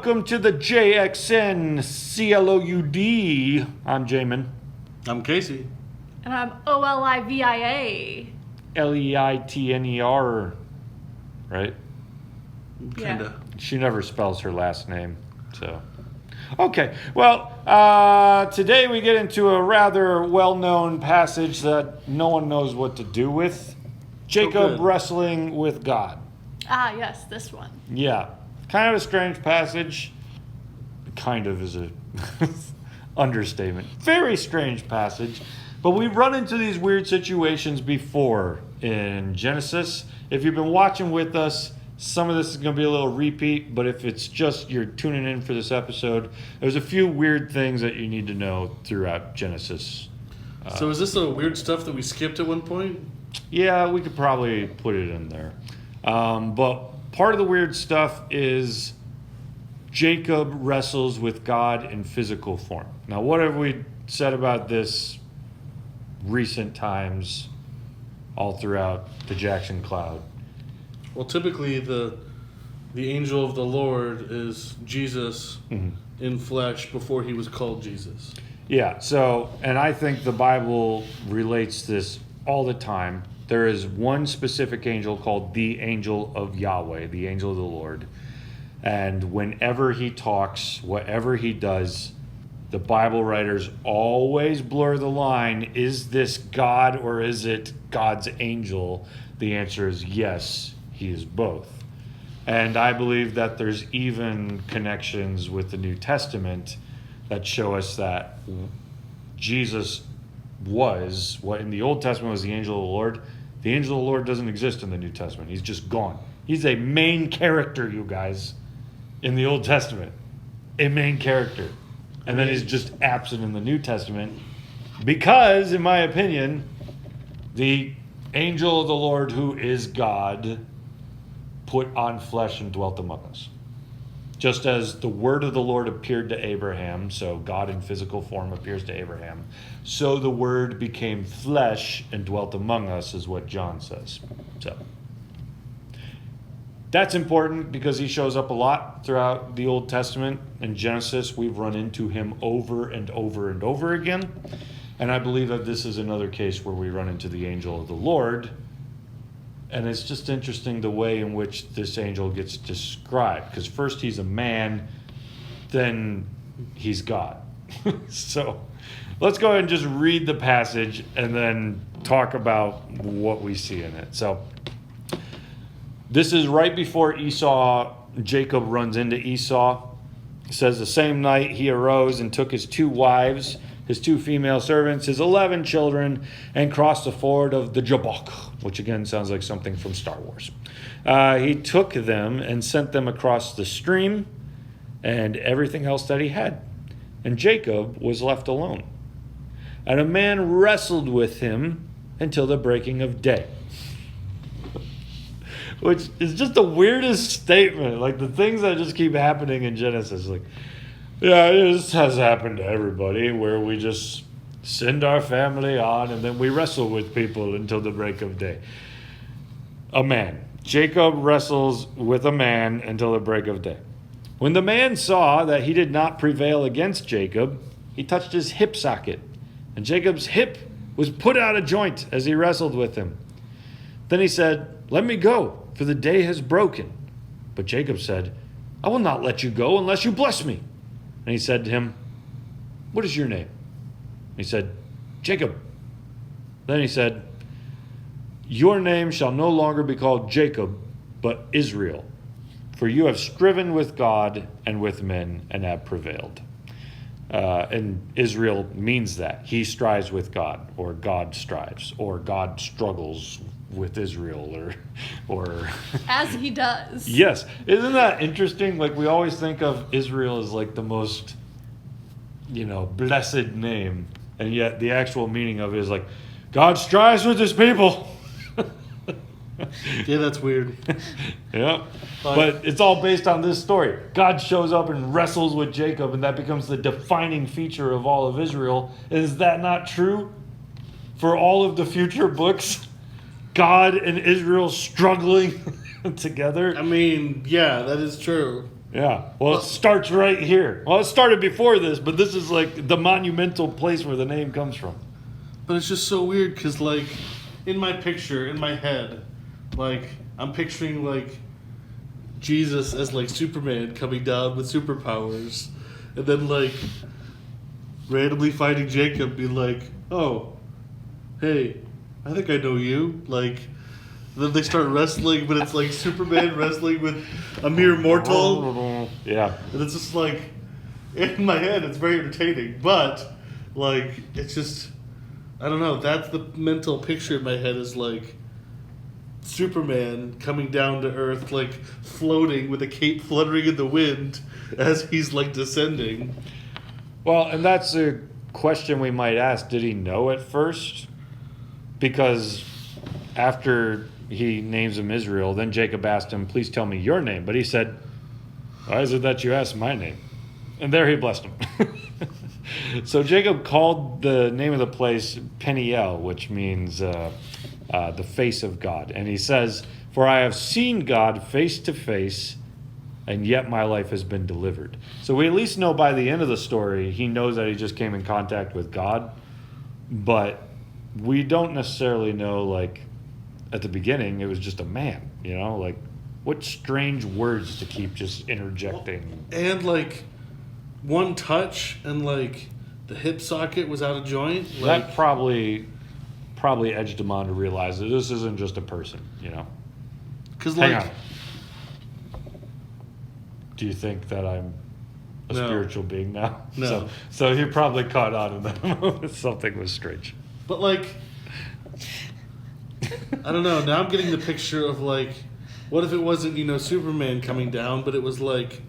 Welcome to the JXN Cloud. I'm Jamin. I'm Casey. And I'm OLIVIA. Leitner, right? Kinda. She never spells her last name, so. Okay, well, today we get into a rather well-known passage that no one knows what to do with. Jacob wrestling with God. Ah, yes, this one. Yeah, kind of a strange passage. Kind of is a understatement. Very strange passage. But we've run into these weird situations before in Genesis. If you've been watching with us, some of this is going to be a little repeat, but if it's just you're tuning in for this episode, there's a few weird things that you need to know throughout Genesis. So is this the weird stuff that we skipped at one point? Yeah, we could probably put it in there. But part of the weird stuff is Jacob wrestles with God in physical form. Now, what have we said about this recent times all throughout the JXN Cloud? Well, typically the angel of the Lord is Jesus in flesh before he was called Jesus. Yeah, so, and I think the Bible relates this all the time. There is one specific angel called the angel of Yahweh, the angel of the Lord. And whenever he talks, whatever he does, the Bible writers always blur the line. Is this God or is it God's angel? The answer is yes, he is both. And I believe that there's even connections with the New Testament that show us that Jesus was what in the Old Testament was the angel of the Lord. The angel of the Lord doesn't exist in the New Testament. He's just gone. He's a main character, you guys, in the Old Testament. A main character. And then he's just absent in the New Testament because, in my opinion, the angel of the Lord, who is God, put on flesh and dwelt among us. Just as the word of the Lord appeared to Abraham, so God in physical form appears to Abraham, so the word became flesh and dwelt among us, is what John says. So that's important because he shows up a lot throughout the Old Testament. In Genesis, we've run into him over and over and over again. And I believe that this is another case where we run into the angel of the Lord. And it's just interesting the way in which this angel gets described. Because first he's a man, then he's God. So let's go ahead and just read the passage and then talk about what we see in it. So this is right before Jacob runs into Esau. It says the same night he arose and took his 2 wives, his 2 female servants, his 11 children, and crossed the ford of the Jabbok, which again sounds like something from Star Wars. He took them and sent them across the stream and everything else that he had. And Jacob was left alone. And a man wrestled with him until the breaking of day. Which is just the weirdest statement. Like the things that just keep happening in Genesis. Like, yeah, this has happened to everybody where we just send our family on and then we wrestle with people until the break of day. A man. Jacob wrestles with a man until the break of day. When the man saw that he did not prevail against Jacob, he touched his hip socket, and Jacob's hip was put out of joint as he wrestled with him. Then he said, "Let me go, for the day has broken." But Jacob said, "I will not let you go unless you bless me." And he said to him, "What is your name?" He said, "Jacob." Then he said, "Your name shall no longer be called Jacob, but Israel, for you have striven with God and with men and have prevailed." And Israel means that. He strives with God, or God strives, or God struggles with Israel, or As he does. Yes. Isn't that interesting? Like, we always think of Israel as like the most, blessed name. And yet the actual meaning of it is like, God strives with his people. Yeah, that's weird. Yeah. But it's all based on this story. God shows up and wrestles with Jacob, and that becomes the defining feature of all of Israel. Is that not true for all of the future books? God and Israel struggling together. I mean, yeah, that is true. Yeah. Well, it starts right here. Well, it started before this, but this is like the monumental place where the name comes from. But it's just so weird because, like, in my picture, in my head, like, I'm picturing, like, Jesus as, like, Superman coming down with superpowers. And then, like, randomly finding Jacob, be like, oh, hey, I think I know you. Like, then they start wrestling, but it's like Superman wrestling with a mere mortal. Yeah. And it's just like, in my head, it's very entertaining. But, like, it's just, I don't know. That's the mental picture in my head is like Superman coming down to Earth, like floating with a cape fluttering in the wind as he's like descending. Well, and that's a question we might ask. Did he know at first? Because after he names him Israel, then Jacob asked him, please tell me your name. But he said, why is it that you asked my name? And there he blessed him. So Jacob called the name of the place Peniel, which means the face of God. And he says, for I have seen God face to face, and yet my life has been delivered. So we at least know by the end of the story, he knows that he just came in contact with God. But we don't necessarily know, like, at the beginning, it was just a man, you know? Like, what strange words to keep just interjecting. And, like, one touch and, like, the hip socket was out of joint. Like, That probably edged him on to realize that this isn't just a person, you know? because, Hang like, on. Do you think that I'm a No. spiritual being now? No. So you probably caught on in that moment. Something was strange. but, like, I don't know. Now I'm getting the picture of, like, what if it wasn't, you know, Superman coming down, but it was, like,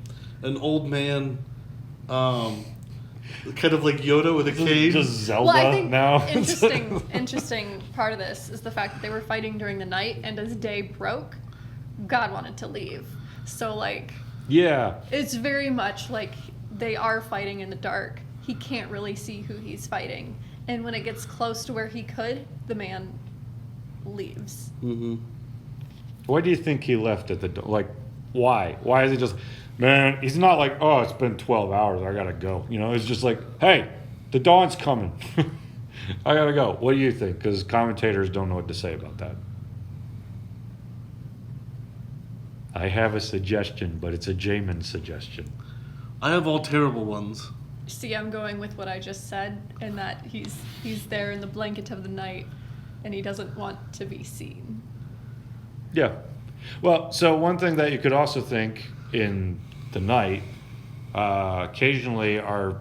an old man, kind of like Yoda with a cane. Just Zelda Well, I think now. interesting part of this is the fact that they were fighting during the night, and as day broke, God wanted to leave. So, like, Yeah. it's very much like they are fighting in the dark. He can't really see who he's fighting. And when it gets close to where he could, the man leaves. Mm-hmm. Why do you think he left at the door? Like, why? Why is he just, man, he's not like, oh, it's been 12 hours, I gotta go. You know, it's just like, hey, the dawn's coming. I gotta go. What do you think? Because commentators don't know what to say about that. I have a suggestion, but it's a Jamin suggestion. I have all terrible ones. See, I'm going with what I just said, and that he's there in the blanket of the night, and he doesn't want to be seen. Yeah. Well, so one thing that you could also think in the night, occasionally our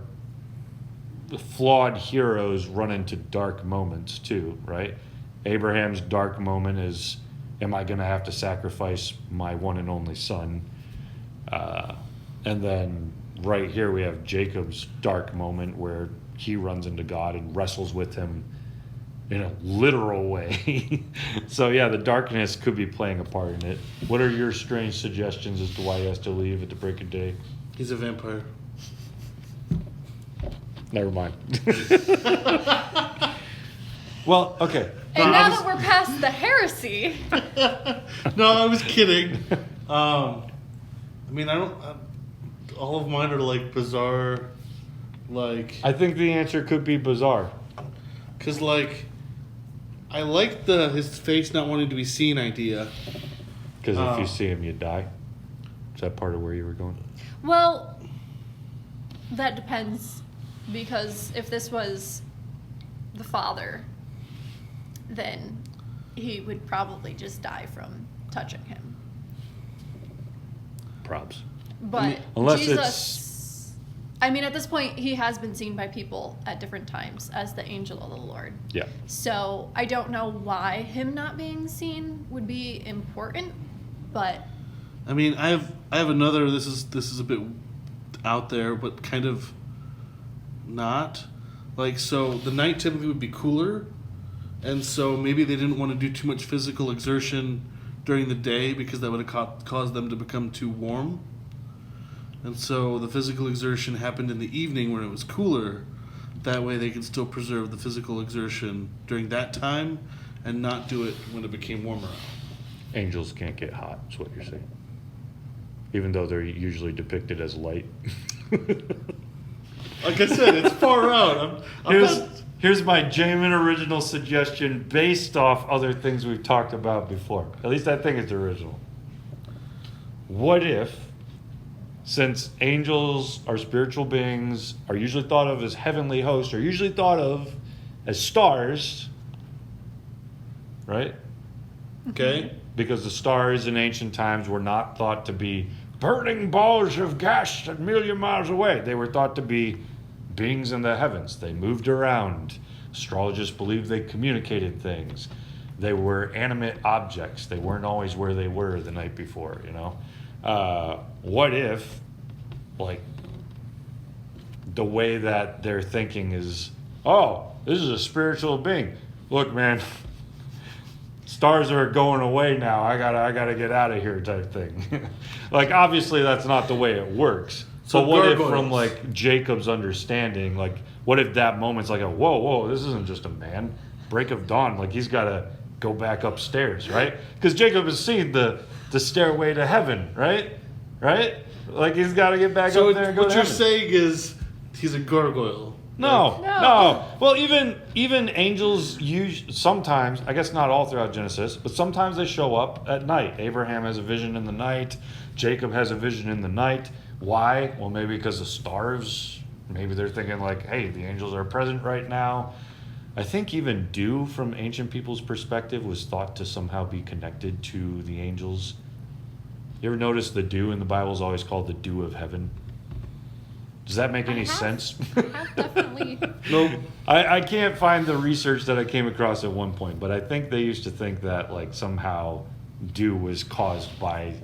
flawed heroes run into dark moments too, right? Abraham's dark moment is, am I going to have to sacrifice my one and only son? And then right here we have Jacob's dark moment where he runs into God and wrestles with him in a literal way. So yeah, the darkness could be playing a part in it. What are your strange suggestions as to why he has to leave at the break of day? He's a vampire. Never mind. Well, okay. And No, now I was- that we're past the heresy, No, I was kidding. I mean, I don't. All of mine are like bizarre, like I think the answer could be bizarre. because like I like the his face not wanting to be seen idea. Because if you Oh. see him, you die. Is that part of where you were going? well, that depends, because if this was the father, then he would probably just die from touching him. Probs. But Unless Jesus, I mean, at this point, he has been seen by people at different times as the angel of the Lord. Yeah. So I don't know why him not being seen would be important, but I mean, I have another. This is a bit out there, but kind of not. Like, so the night typically would be cooler, and so maybe they didn't want to do too much physical exertion during the day because that would have caused them to become too warm. And so the physical exertion happened in the evening when it was cooler. That way they could still preserve the physical exertion during that time and not do it when it became warmer out. Angels can't get hot, is what you're saying. even though they're usually depicted as light. Like I said, it's far out. Here's my Jamin original suggestion based off other things we've talked about before. At least I think it's original. What if, since angels are spiritual beings, are usually thought of as heavenly hosts, are usually thought of as stars, right? Okay. Because the stars in ancient times were not thought to be burning balls of gas a million miles away. They were thought to be beings in the heavens. They moved around. Astrologists believed they communicated things. They were animate objects. They weren't always where they were the night before, you know? What if, like, the way that they're thinking is, oh, this is a spiritual being. Look, man, stars are going away now. I gotta get out of here type thing. Like, obviously that's not the way it works. So but what if gargoyles. from like Jacob's understanding, like what if that moment's like a whoa, this isn't just a man. Break of dawn, like he's gotta go back upstairs, right? Because Jacob has seen the stairway to heaven, right? Right? Like he's gotta get back So up there and go what to you're heaven. saying is he's a gargoyle. No, No. no. Well, even angels use sometimes. I guess not all throughout Genesis, but sometimes they show up at night. Abraham has a vision in the night. Jacob has a vision in the night. Why? Well, maybe because the stars. Maybe they're thinking like, hey, the angels are present right now. I think even dew, from ancient people's perspective, was thought to somehow be connected to the angels. You ever notice the dew in the Bible is always called the dew of heaven? Does that make any sense? I've definitely. Nope. I can't find the research that I came across at one point, but I think they used to think that like somehow dew was caused by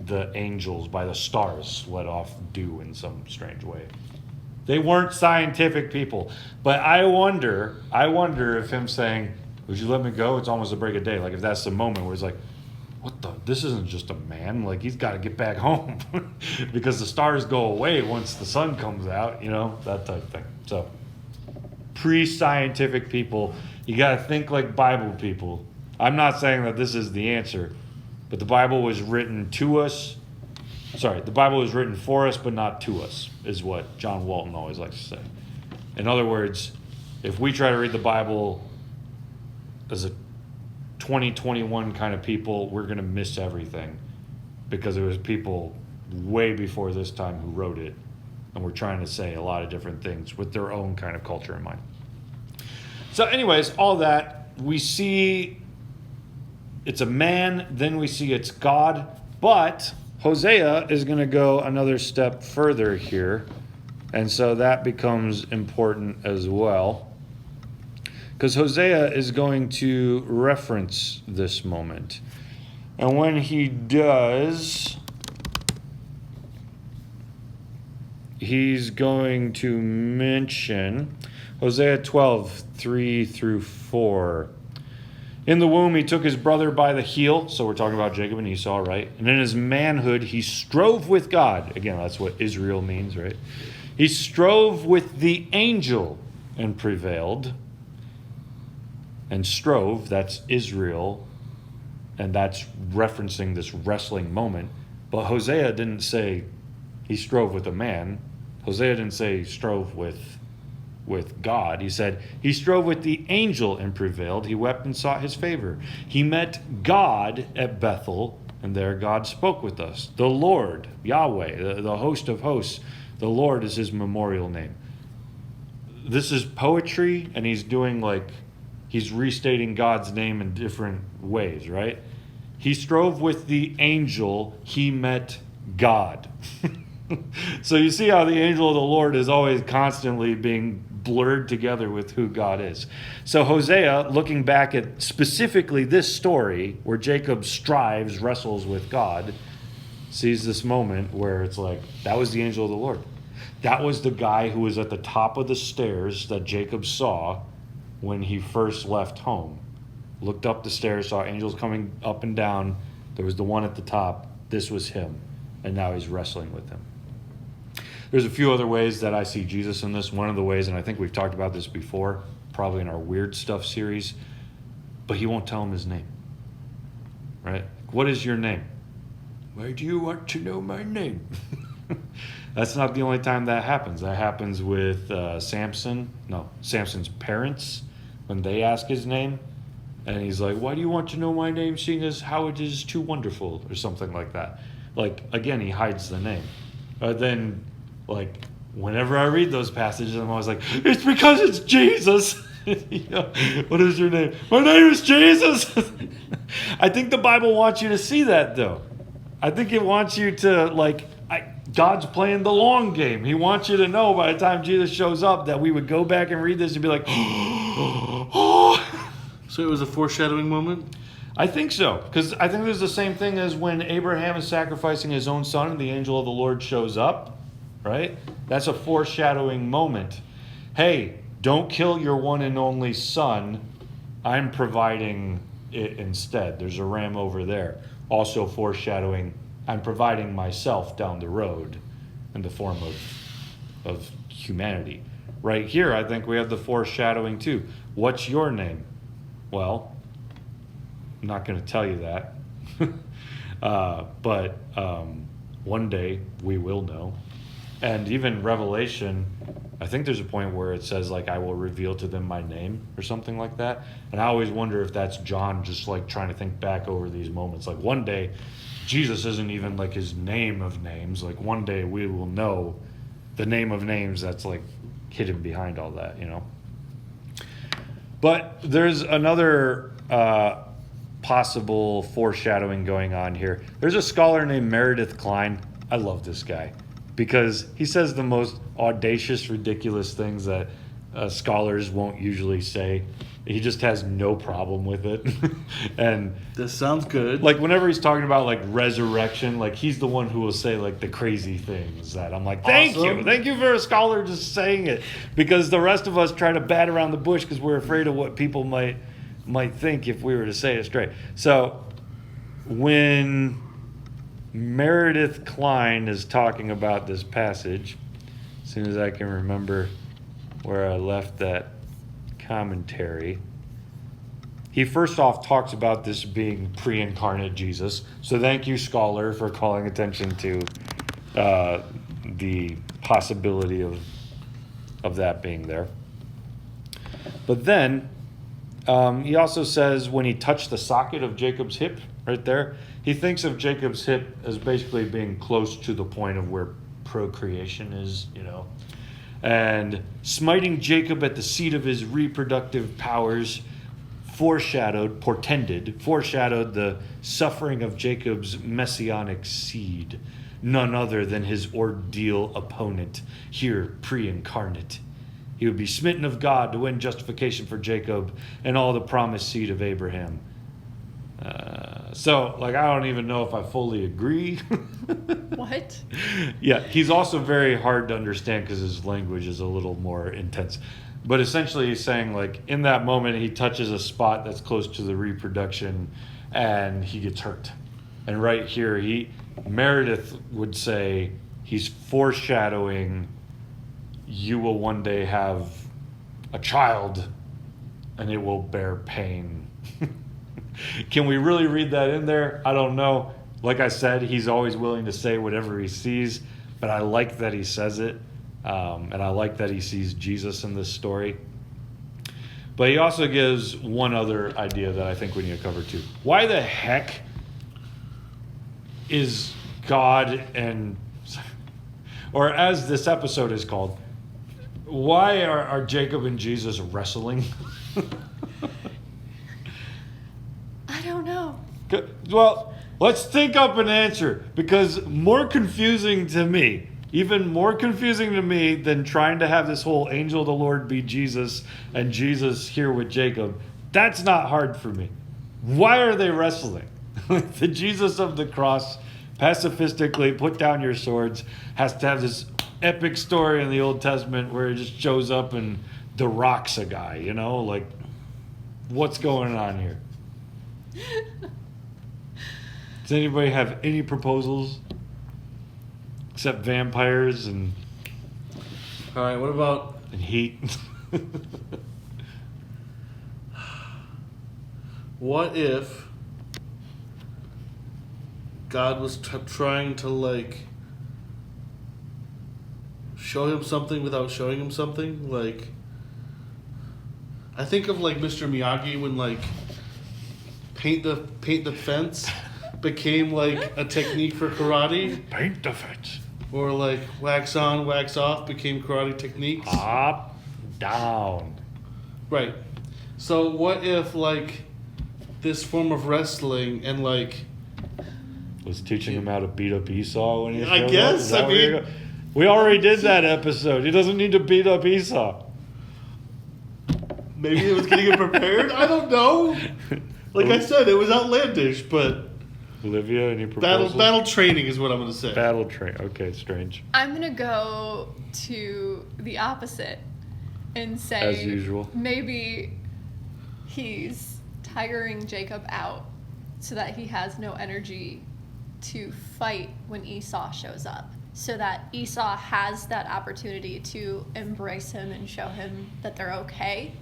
the angels, by the stars let off dew in some strange way. They weren't scientific people, but I wonder if him saying, "Would you let me go?" It's almost a break of day. Like if that's the moment where he's like, what the? This isn't just a man. Like he's got to get back home because the stars go away once the sun comes out. You know, that type of thing. So, pre-scientific people, you got to think like Bible people. I'm not saying that this is the answer, but the Bible was written to us. Sorry, the Bible was written for us, but not to us, is what John Walton always likes to say. In other words, if we try to read the Bible as a 2021 kind of people, we're going to miss everything because there was people way before this time who wrote it and were trying to say a lot of different things with their own kind of culture in mind. So anyways, all that, we see it's a man, then we see it's God, but Hosea is going to go another step further here, and so that becomes important as well. Because Hosea is going to reference this moment. And when he does, he's going to mention Hosea 12, 3 through 4. In the womb he took his brother by the heel. So we're talking about Jacob and Esau, right? And in his manhood he strove with God. Again, that's what Israel means, right? He strove with the angel and prevailed. And strove, that's Israel, and that's referencing this wrestling moment. But Hosea didn't say he strove with a man. Hosea didn't say he strove with God. He said he strove with the angel and prevailed. He wept and sought his favor. He met God at Bethel, and there God spoke with us. The Lord, Yahweh, the host of hosts, the Lord is his memorial name. This is poetry, and he's doing like, he's restating God's name in different ways, right? He strove with the angel, he met God. So you see how the angel of the Lord is always constantly being blurred together with who God is. So Hosea, looking back at specifically this story where Jacob strives, wrestles with God, sees this moment where it's like, that was the angel of the Lord. That was the guy who was at the top of the stairs that Jacob saw when he first left home. Looked up the stairs, saw angels coming up and down. There was the one at the top. This was him. And now he's wrestling with him. There's a few other ways that I see Jesus in this. One of the ways, and I think we've talked about this before, probably in our Weird Stuff series, but he won't tell him his name. Right? What is your name? why do you want to know my name? That's not the only time that happens. That happens with Samson's parents, when they ask his name. And he's like, why do you want to know my name, seeing as how it is too wonderful, or something like that. Like, again, he hides the name. But then, like, whenever I read those passages, I'm always like, it's because it's Jesus. You know, what is your name? My name is Jesus. I think the Bible wants you to see that, though. I think it wants you to, like, God's playing the long game. He wants you to know by the time Jesus shows up that we would go back and read this and be like, oh. So it was a foreshadowing moment? I think so, because I think there's the same thing as when Abraham is sacrificing his own son and the angel of the Lord shows up, right? That's a foreshadowing moment. Hey, don't kill your one and only son. I'm providing it instead. There's a ram over there. Also foreshadowing, I'm providing myself down the road in the form of humanity. Right here, I think we have the foreshadowing too. What's your name? Well, I'm not going to tell you that. But one day we will know. And even Revelation, I think there's a point where it says, like, I will reveal to them my name or something like that. And I always wonder if that's John just, like, trying to think back over these moments. Like, one day, Jesus isn't even, like, his name of names. Like, one day we will know the name of names that's, like, hidden behind all that, you know? But there's another possible foreshadowing going on here. There's a scholar named Meredith Kline. I love this guy because he says the most audacious, ridiculous things that scholars won't usually say. He just has no problem with it. And this sounds good. Like, whenever he's talking about, like, resurrection, like, he's the one who will say, like, the crazy things that I'm like, thank you for a scholar just saying it, because the rest of us try to bat around the bush because we're afraid of what people might think if we were to say it straight. So when Meredith Kline is talking about this passage, as soon as I can remember where I left that commentary, he first off talks about this being pre-incarnate Jesus. So thank you, scholar, for calling attention to the possibility of that being there. But then he also says when he touched the socket of Jacob's hip right there, he thinks of Jacob's hip as basically being close to the point of where procreation is, you know. And smiting Jacob at the seat of his reproductive powers foreshadowed the suffering of Jacob's messianic seed, none other than his ordeal opponent, here pre-incarnate. He would be smitten of God to win justification for Jacob and all the promised seed of Abraham. So, like, I don't even know if I fully agree. What? Yeah, he's also very hard to understand because his language is a little more intense. But essentially he's saying, like, in that moment he touches a spot that's close to the reproduction and he gets hurt. And right here, Meredith would say he's foreshadowing you will one day have a child and it will bear pain. Can we really read that in there? I don't know. Like I said, he's always willing to say whatever he sees, but I like that he says it, and I like that he sees Jesus in this story. But he also gives one other idea that I think we need to cover too. Why the heck is God or as this episode is called, why are Jacob and Jesus wrestling? I don't know. Well, let's think up an answer, because more confusing to me, even more confusing to me than trying to have this whole angel of the Lord be Jesus and Jesus here with Jacob, that's not hard for me. Why are they wrestling? The Jesus of the cross, pacifistically, put down your swords, has to have this epic story in the Old Testament where he just shows up and rocks a guy, you know? Like, what's going on here? Does anybody have any proposals? Except vampires and... All right, what about... and heat. What if God was trying to like show him something without showing him something. Like, I think of like Mr. Miyagi when like paint the fence became like a technique for karate, Paint the fence. or like wax on, wax off became karate techniques. Up, down. Right. So what if like this form of wrestling and like Was teaching him how to beat up Esau when he I showed up? guess, Is that I where you're mean- go- we already did that episode. He doesn't need to beat up Esau. maybe it was getting him prepared? I don't know. Like I said, it was outlandish, but Olivia, any proposals? battle training is what I'm gonna say. Battle train. Okay, strange. I'm gonna go to the opposite and say, As usual. maybe he's tiring Jacob out so that he has no energy to fight when Esau shows up, so that Esau has that opportunity to embrace him and show him that they're okay,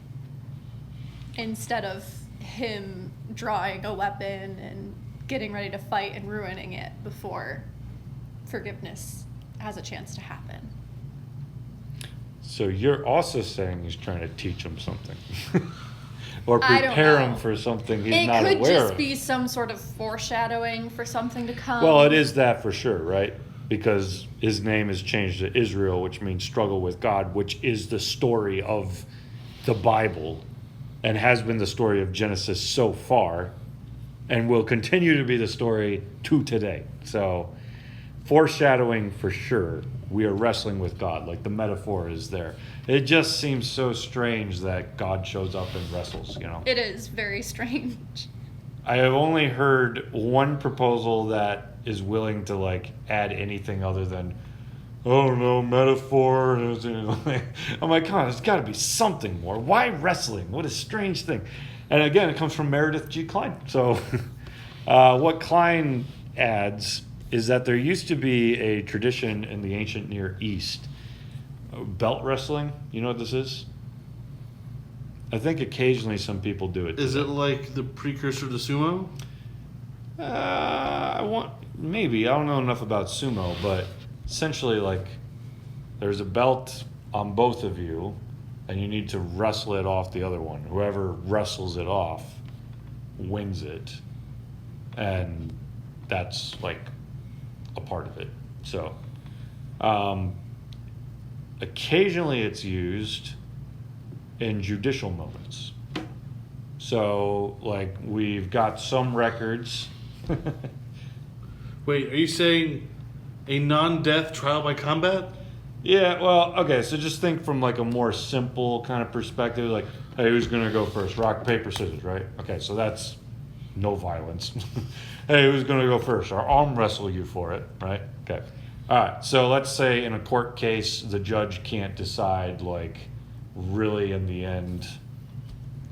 instead of him drawing a weapon and getting ready to fight and ruining it before forgiveness has a chance to happen. So you're also saying he's trying to teach him something. Or I don't prepare know. him for something he's It not could aware just of. be some sort of foreshadowing for something to come. Well, it is that for sure, right? Because his name is changed to Israel, which means struggle with God, which is the story of the Bible and has been the story of Genesis so far and will continue to be the story to today. So, foreshadowing for sure. We are wrestling with God, like the metaphor is there. It just seems so strange that God shows up and wrestles, you know? It is very strange. I have only heard one proposal that is willing to like add anything other than, oh no, metaphor. I'm like, come on, there's got to be something more. Why wrestling? What a strange thing. And again, it comes from Meredith G. Klein. So what Klein adds is that there used to be a tradition in the ancient Near East, belt wrestling. You know what this is? I think occasionally some people do it. Is it like the precursor to sumo? Maybe. I don't know enough about sumo, but essentially, like, there's a belt on both of you, and you need to wrestle it off the other one. Whoever wrestles it off wins it, and that's like a part of it. So, occasionally it's used in judicial moments. So, like, we've got some records. Wait, are you saying a non-death trial by combat? Yeah, well, okay, so just think from like a more simple kind of perspective, like, hey, who's gonna go first? Rock, paper, scissors, right? Okay, so that's no violence. Hey, who's gonna go first? I'll arm wrestle you for it, right? Okay. All right, so let's say in a court case, the judge can't decide, like, really in the end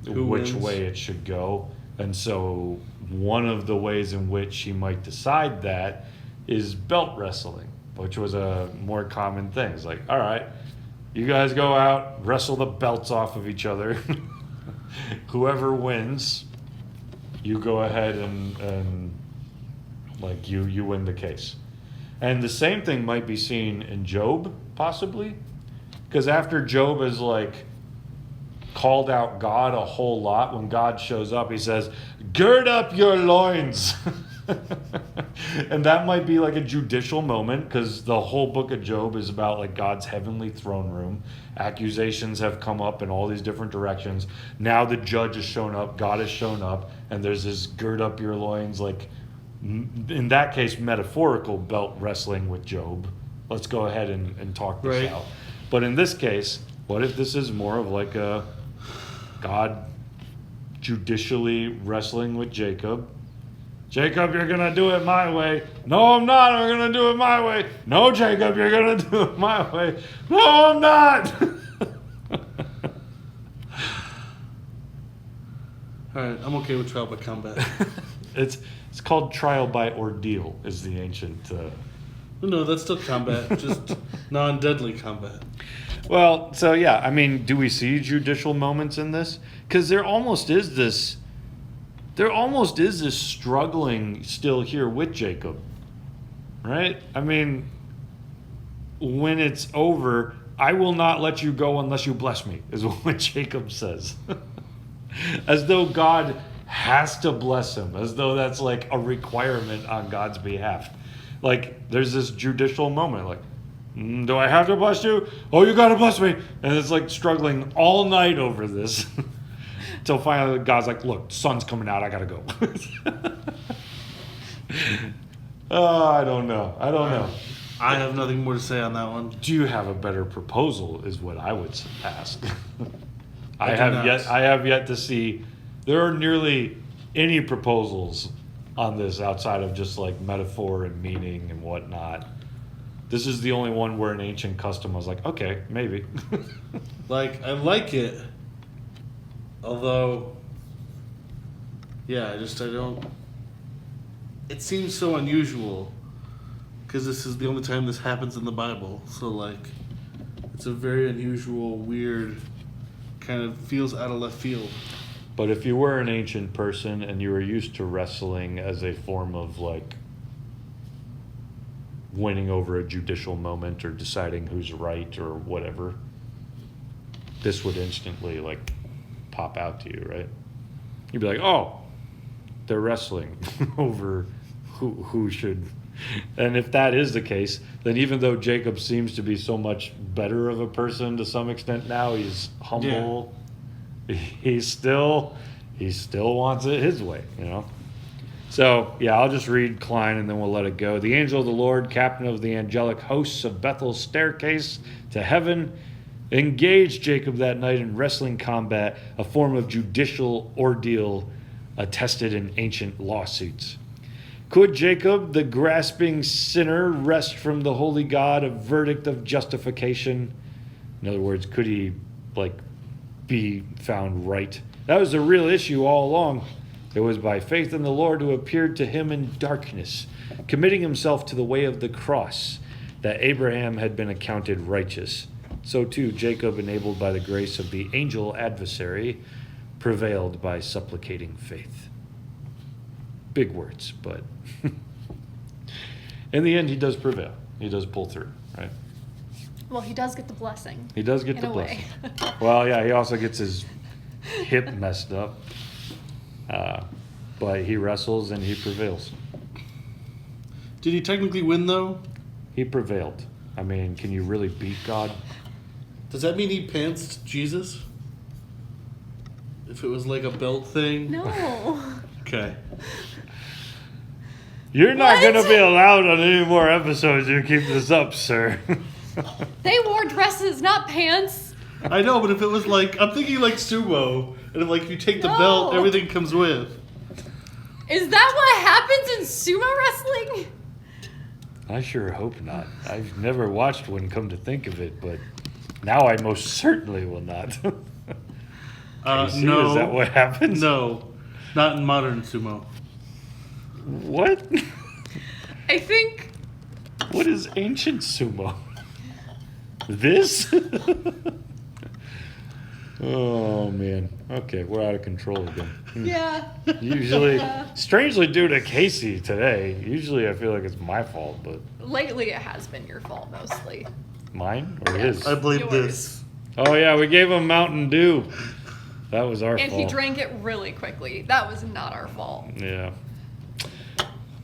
Who which wins? way it should go. And so one of the ways in which he might decide that is belt wrestling, which was a more common thing. It's like, all right, you guys go out, wrestle the belts off of each other. Whoever wins, you go ahead and like you win the case. And the same thing might be seen in Job, possibly. Because after Job has like called out God a whole lot, when God shows up, he says, gird up your loins. And that might be like a judicial moment, because the whole book of Job is about like God's heavenly throne room. Accusations have come up in all these different directions. Now the judge has shown up, God has shown up, and there's this gird up your loins, like in that case, metaphorical belt wrestling with Job. Let's go ahead and talk this Right. out. But in this case, what if this is more of like a God judicially wrestling with Jacob? Jacob, you're going to do it my way. No, I'm not. I'm going to do it my way. No, Jacob, you're going to do it my way. No, I'm not. All right, I'm okay with trial by combat. It's called trial by ordeal, is the ancient. No, that's still combat, just non-deadly combat. Well, so yeah, I mean, do we see judicial moments in this? Because there almost is this struggling still here with Jacob. right? I mean, when it's over, I will not let you go unless you bless me, is what Jacob says. As though God has to bless him, as though that's like a requirement on God's behalf. Like, there's this judicial moment, like, do I have to bless you? Oh, you gotta bless me. And it's like struggling all night over this. Until finally God's like, look, sun's coming out, I gotta go. Oh, I don't know. I have nothing more to say on that one. Do you have a better proposal is what I would ask. I do have yet to see, there are nearly any proposals on this outside of just like metaphor and meaning and whatnot. This is the only one where an ancient custom was like, okay, maybe. Like, I like it. Although, yeah, I don't. It seems so unusual. Because this is the only time this happens in the Bible. So, like, it's a very unusual, weird, kind of feels out of left field. But if you were an ancient person and you were used to wrestling as a form of like winning over a judicial moment or deciding who's right or whatever, this would instantly like pop out to you, right? You'd be like, oh, they're wrestling over who should. And if that is the case, then even though Jacob seems to be so much better of a person to some extent now, he's humble. Yeah. He still wants it his way, you know? So, yeah, I'll just read Klein and then we'll let it go. The angel of the Lord, captain of the angelic hosts of Bethel's staircase to heaven, engaged Jacob that night in wrestling combat, a form of judicial ordeal attested in ancient lawsuits. Could Jacob, the grasping sinner, wrest from the holy God a verdict of justification? In other words, could he, like, be found right? That was the real issue all along. It was by faith in the Lord who appeared to him in darkness, committing himself to the way of the cross, that Abraham had been accounted righteous. So too Jacob, enabled by the grace of the angel adversary, prevailed by supplicating faith. Big words, but in the end he does prevail. He does pull through, right? Well, he does get the blessing. He does get in the a blessing. way. Well, yeah, he also gets his hip messed up. But he wrestles and he prevails. Did he technically win, though? He prevailed. I mean, can you really beat God? Does that mean he pantsed Jesus? If it was like a belt thing? No. Okay. You're not What? going to be allowed on any more episodes. You keep this up, sir. They wore dresses, not pants. I know, but if it was like, I'm thinking like sumo, and if you take the No. belt, everything comes with. Is that what happens in sumo wrestling? I sure hope not. I've never watched one, come to think of it, but now I most certainly will not. See, No. is that what happens? No, not in modern sumo. What? I think What is ancient sumo? This? Oh, man. Okay, we're out of control again. yeah. Usually, strangely due to Casey today, usually I feel like it's my fault, but Lately it has been your fault mostly. mine or Yes. his? I blame Yours. this. Oh, yeah, we gave him Mountain Dew. That was our And fault. he drank it really quickly. That was not our fault. Yeah.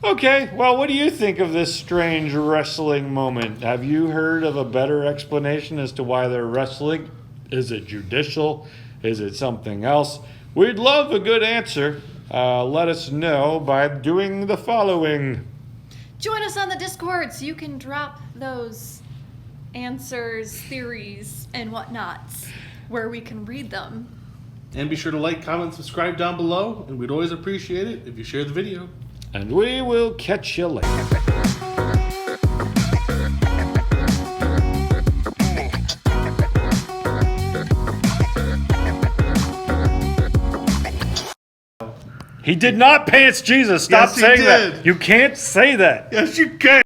Okay, well, what do you think of this strange wrestling moment? Have you heard of a better explanation as to why they're wrestling? Is it judicial? Is it something else? We'd love a good answer. Let us know by doing the following. Join us on the Discord so you can drop those answers, theories, and whatnots where we can read them. And be sure to like, comment, subscribe down below, and we'd always appreciate it if you share the video. And we will catch you later. He did not pants Jesus. Stop Yes, he saying did. that. You can't say that. Yes, you can.